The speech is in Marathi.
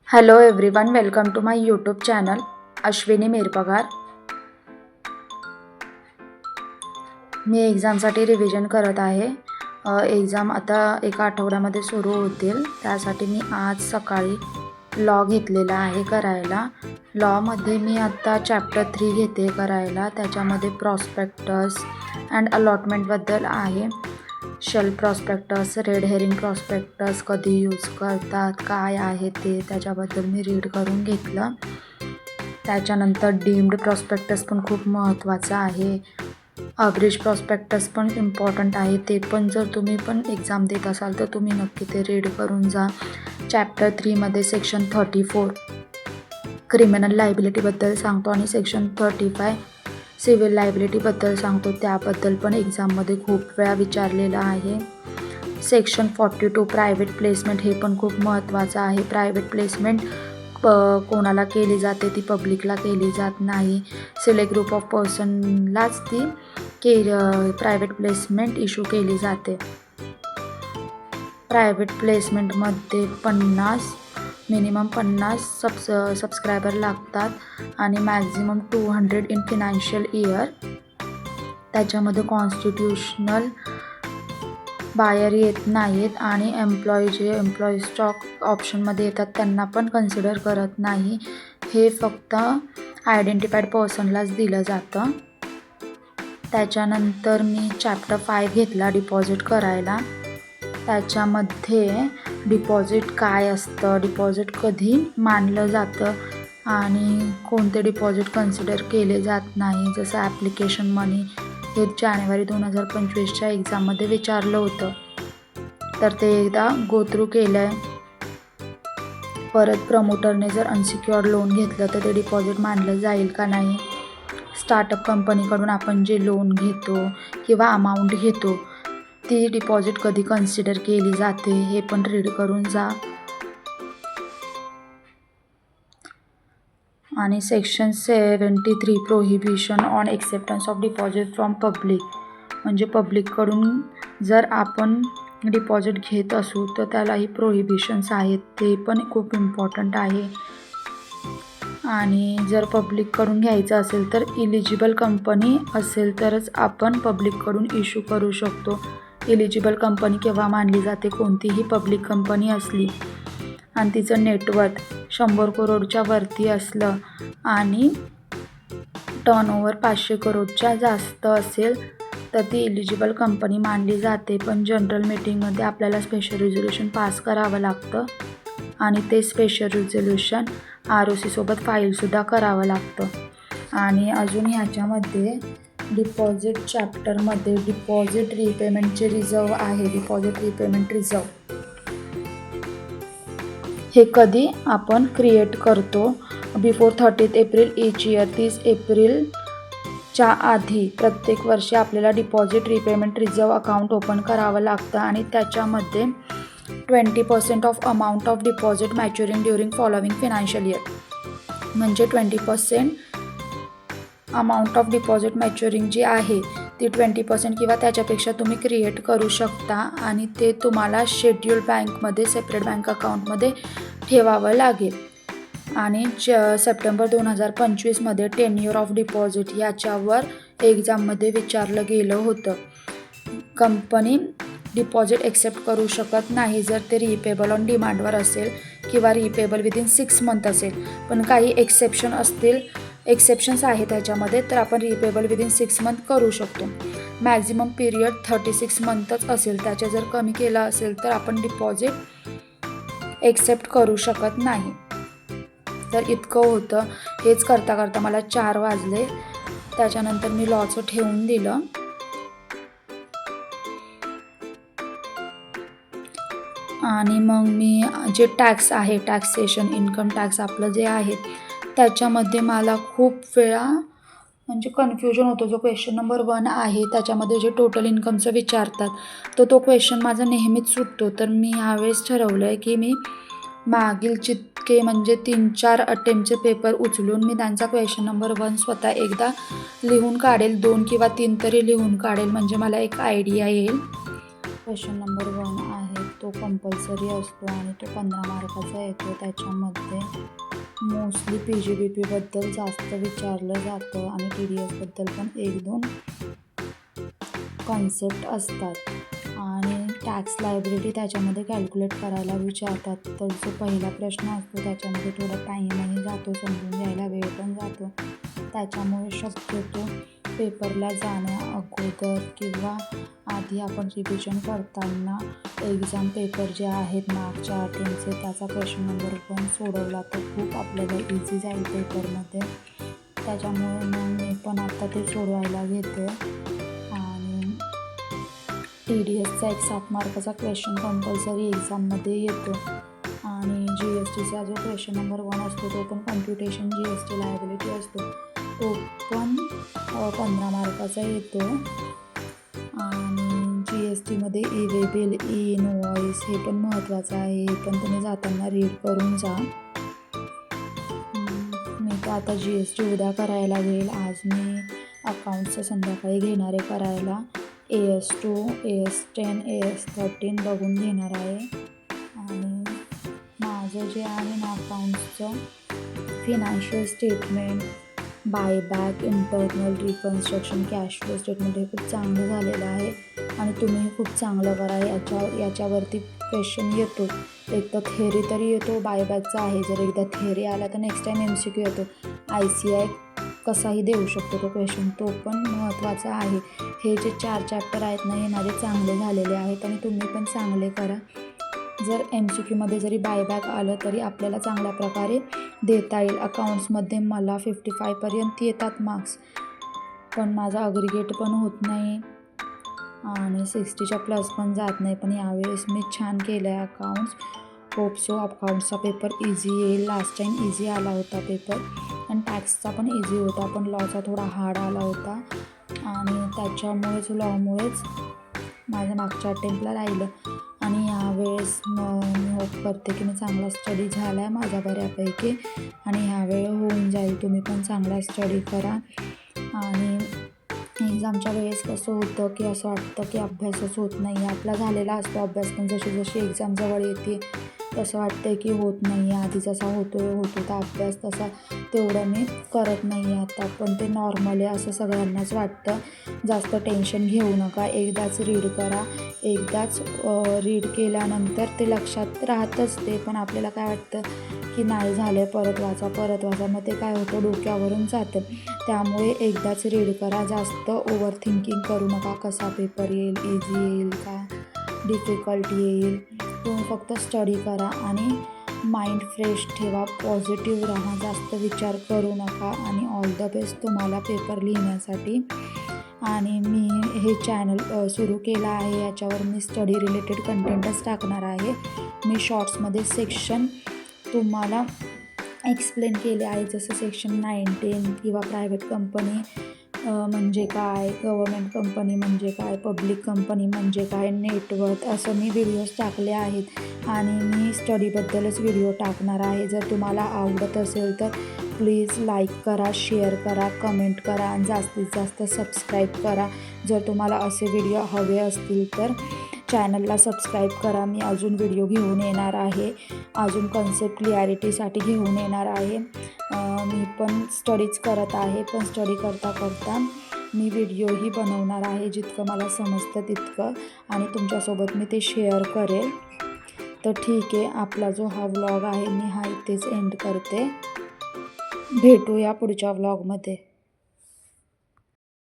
Hello everyone, welcome to my YouTube channel Ashwini Mirpagar. मी एक्झामसाठी रिव्हिजन करत आहे। एक्झाम आता एका आठवड्यामध्ये सुरू होतील, त्यासाठी मी आज सकाळी लॉ घेतलेला आहे करायला। लॉमध्ये मी आता चॅप्टर 3 घेते करायला। त्याच्यामध्ये प्रॉस्पेक्टस अँड अलॉटमेंटबद्दल आहे। Shell prospectus, red herring prospectus कधी यूज करतात, काय आहे ते, त्याच्याबद्दल मी रीड करून घेतलं। त्याच्यानंतर डीम्ड प्रॉस्पेक्टस पण खूप महत्त्वाचं आहे। अब्रिज प्रॉस्पेक्टस पण इम्पॉर्टंट आहे, ते पण जर तुम्ही पण एक्झाम देत असाल तर तुम्ही नक्की ते रीड करून जा। चॅप्टर 3मध्ये सेक्शन 34 क्रिमिनल लायबिलिटीबद्दल सांगतो आणि सेक्शन 35 सिव्हिल लायबिलिटीबद्दल सांगतो। त्याबद्दल पण एक्झाममध्ये खूप वेळा विचारलेलं आहे। सेक्शन 42 प्रायव्हेट प्लेसमेंट, हे पण खूप महत्त्वाचं आहे। प्रायव्हेट प्लेसमेंट कोणाला केली जाते, ती पब्लिकला केली जात नाही। सिलेक्ट ग्रुप ऑफ पर्सनलाच ती प्रायव्हेट प्लेसमेंट इश्यू केली जाते। प्रायव्हेट प्लेसमेंटमध्ये मिनिमम 50 सबस्क्रायबर लागतात आणि मॅक्झिमम 200 इन फिनान्शियल इयर। त्याच्यामध्ये कॉन्स्टिट्यूशनल बायर येत नाहीत आणि एम्प्लॉई स्टॉक ऑप्शनमध्ये येतात त्यांना पण कन्सिडर करत नाही। हे फक्त आयडेंटिफाईड पर्सनलाच दिलं जातं। त्याच्यानंतर मी चॅप्टर 5 घेतला डिपॉझिट करायला। त्याच्यामध्ये डिपॉझिट काय असतं, डिपॉझिट कधी मानलं जातं आणि कोणते डिपॉझिट कन्सिडर केले जात नाही, जसं ॲप्लिकेशन मनी, हे जानेवारी 2025च्या एक्झाममध्ये विचारलं होतं, तर ते एकदा गो थ्रू केलं आहे। परत प्रमोटरने जर अनसिक्युअर्ड लोन घेतलं तर ते डिपॉझिट मानलं जाईल का नाही। स्टार्टअप कंपनीकडून आपण जे लोन घेतो किंवा अमाऊंट घेतो ती डिपॉझिट कधी कन्सिडर केली जाते, हे पण रीड करून जा। आणि section 73 prohibition on acceptance of deposit from public, म्हणजे पब्लिककडून जर आपण डिपॉझिट घेत असू तर त्यालाही प्रोहिबिशन्स आहेत, ते पण खूप इम्पॉर्टंट आहे। आणि जर पब्लिककडून घ्यायचं असेल तर इलिजिबल कंपनी असेल तरच आपण पब्लिककडून इश्यू करू शकतो। इलिजिबल कंपनी केव्हा मानली जाते, कोणतीही पब्लिक कंपनी असली आणि तिचं नेटवर्थ 100 करोडच्या वरती असलं आणि टर्नओव्हर 500 करोडच्या जास्त असेल तर ती इलिजिबल कंपनी मानली जाते। पण जनरल मीटिंगमध्ये आपल्याला स्पेशल रिझोल्यूशन पास करावं लागतं आणि ते स्पेशल रिझोल्यूशन ROC सोबत फाईलसुद्धा करावं लागतं। आणि अजून ह्याच्यामध्ये डिपॉझिट चॅप्टरमध्ये डिपॉझिट रिपेमेंटचे रिझर्व आहे। डिपॉझिट रिपेमेंट रिझर्व हे कधी आपण क्रिएट करतो, बिफोर 30 एप्रिल ईच इयर, 30 एप्रिलच्या आधी प्रत्येक वर्षी आपल्याला deposit repayment reserve account open करावं लागतं आणि त्याच्यामध्ये 20% of amount of deposit maturing during following financial year, म्हणजे 20% अमाऊंट ऑफ डिपॉझिट मॅच्युरिंग जी आहे ती 20% किंवा त्याच्यापेक्षा तुम्ही क्रिएट करू शकता आणि ते तुम्हाला शेड्यूल बँकमध्ये सेपरेट बँक अकाउंटमध्ये ठेवावं लागेल। आणि सप्टेंबर 2025मध्ये टेन्युअर ऑफ डिपॉझिट याच्यावर एक्झाममध्ये विचारलं गेलं होतं। कंपनी डिपॉझिट एक्सेप्ट करू शकत नाही जर ते रिपेबल ऑन डिमांडवर असेल किंवा रिपेबल विदिन 6 मंथ असेल, पण काही एक्सेप्शन्स आहेत त्याच्यामध्ये, तर आपण रिपेबल विदिन 6 मंथ करू शकतो। मॅक्झिमम पिरियड 36 मंथच असेल, त्याच्या जर कमी केलं असेल तर आपण डिपॉझिट एक्सेप्ट करू शकत नाही। तर इतकं होतं, हेच करता करता मला 4 वाजले। त्याच्यानंतर मी लॉचं ठेवून दिलं आणि मग मी जे टॅक्स आहे, टॅक्सेशन, इन्कम टॅक्स आपलं जे आहे त्याच्यामध्ये मला खूप वेळा म्हणजे कन्फ्युजन होतं। जो क्वेश्चन नंबर 1 आहे त्याच्यामध्ये जे टोटल इन्कमचं विचारतात तर तो क्वेश्चन माझा नेहमीच सुटतो। तर मी ह्यावेळेस ठरवलं आहे की मी मागील जितके म्हणजे 3-4 अटेम्प्टचे पेपर उचलून मी त्यांचा क्वेश्चन नंबर 1 स्वतः एकदा लिहून काढेल, 2 किंवा 3 तरी लिहून काढेल, म्हणजे मला एक आयडिया येईल। क्वेश्चन नंबर 1 आहे तो कंपल्सरी असतो आणि तो 15 मार्काचा येतो. त्याच्यामध्ये मोस्टली PGBPबद्दल जास्त विचारलं जातं आणि TDSबद्दल पण 1-2 कॉन्सेप्ट असतात आणि टॅक्स लायबिलिटी त्याच्यामध्ये कॅल्क्युलेट करायला विचारतात. तर जो पहिला प्रश्न असतो त्याच्यामध्ये थोडा टाईमही जातो, समजून घ्यायला वेळ पण जातो. त्याच्यामुळे शक्यतो पेपरला जाण्या अगोदर किंवा आधी आपण रिव्हिजन करताना एक्झाम पेपर जे आहेत मागच्या अटेम्प्टचे त्याचा क्वेश्चन नंबर पण सोडवला तर खूप आपल्याला इझी जाईल पेपरमध्ये. त्याच्यामुळे मग मी पण आता ते सोडवायला घेते. आणि TDSचा एक 7 मार्काचा क्वेश्चन कंपल्सरी एक्झाममध्ये येतो आणि GSTचा जो क्वेश्चन नंबर 1 असतो तो पण कम्प्युटेशन GST लायबिलिटी असतो, तो पण 15 मार्काचा येतो. आणि GSTमध्ये ई-वे बिल, ई-इनवॉइस हे पण महत्त्वाचं आहे, हे पण तुम्ही जाताना रीड करून जा. मी तर आता GST उद्या करायला घेईल. आज मी अकाउंट्सचं संध्याकाळी घेणारे करायला. AS2, AS10, AS13 बघून घेणार आहे. आणि माझं जे आहे ना अकाउंट्सचं financial statement, buyback, internal reconstruction, cash flow statement हे खूप चांगलं झालेलं आहे आणि तुम्ही खूप चांगलं करा. याच्यावरती क्वेश्चन येतो, एक तर थेअरी तरी येतो. बायबॅकचा आहे, जर एकदा थेअरी आला तर नेक्स्ट टाईम MCQ येतो. ICI कसाही देऊ शकतो तो क्वेश्चन, तो पण महत्त्वाचा आहे. हे जे 4 चॅप्टर आहेत ना हे माझे चांगले झालेले आहेत आणि तुम्ही पण चांगले करा. जर MCQमध्ये जरी बायबॅक आलं तरी आपल्याला चांगल्या प्रकारे देता येईल. अकाउंट्समध्ये मला 55पर्यंत येतात मार्क्स, पण माझा अग्रिगेट पण होत नाही आणि 60च्या प्लस पण जात नाही. पण यावेळेस मी छान केलं आहे अकाउंट्स. होप सो अकाउंट्सचा पेपर इझी येईल. लास्ट टाईम इझी आला होता पेपर आणि टॅक्सचा पण इझी होता, पण लॉचा थोडा हार्ड आला होता आणि त्याच्यामुळेच लॉमुळेच माझ्या मागच्या अटेम्प्टला राहिलं. आणि यावेळेस मी होप करते की मी चांगला स्टडी झाला आहे माझा बऱ्यापैकी आणि ह्यावेळी होऊन जाईल. तुम्ही पण चांगला स्टडी करा. आणि एक्झामच्या वेळेस कसं होतं की असं वाटतं की अभ्यासच होत नाही. आपला झालेला असतो अभ्यास, पण जशी जशी एक्झाम जवळ येते तसं वाटतं की होत नाही. आधी जसा होतो होता अभ्यास तसा तेवढं मी करत नाही आहे आता, पण ते नॉर्मल आहे असं सगळ्यांनाच वाटतं. जास्त टेन्शन घेऊ नका, एकदाच रीड करा. एकदाच रीड केल्यानंतर ते लक्षात राहतंच ते, पण आपल्याला काय वाटतं की नाही झालं परत वाचा, मग ते काय होतं डोक्यावरून जातं. त्यामुळे एकदाच रीड करा, जास्त ओव्हर थिंकिंग करू नका. कसा पेपर येईल, इझी येईल का डिफिकल्ट येईल, तुम्ही फक्त स्टडी करा आणि माइंड फ्रेश ठेवा, पॉझिटिव्ह राहा, जास्त विचार करू नका. आणि ऑल द बेस्ट तुम्हाला पेपर लिहिण्यासाठी. आणि मी हे चॅनल सुरू केलं आहे, याच्यावर मी स्टडी रिलेटेड कंटेंटच टाकणार आहे. मी शॉर्ट्समध्ये सेक्शन तुम्हाला एक्सप्लेन केले आहे, जसं सेक्शन 19 किंवा प्रायव्हेट कंपनी म्हणजे काय, गव्हर्मेंट कंपनी म्हणजे काय, पब्लिक कंपनी म्हणजे काय, नेटवर्क, असं मी व्हिडिओज टाकले आहेत आणि मी स्टडीबद्दलच व्हिडिओ टाकणार आहे. जर तुम्हाला आवडत असेल तर प्लीज लाईक करा, शेअर करा, कमेंट करा आणि जास्तीत जास्त सबस्क्राईब करा. जर तुम्हाला असे व्हिडिओ हवे असतील तर चॅनलला सबस्क्राईब करा. मी अजून व्हिडिओ घेऊन येणार आहे, अजून कन्सेप्ट क्लिअरिटीसाठी घेऊन येणार आहे. मी पण स्टडीज करत आहे, पण स्टडी करता करता मी व्हिडिओही बनवणार आहे, जितकं मला समजतं तितकं, आणि तुमच्यासोबत मी ते शेअर करेल. तर ठीक आहे, आपला जो हा व्लॉग आहे मी इथेच एंड करते. भेटूया पुढच्या व्लॉगमध्ये.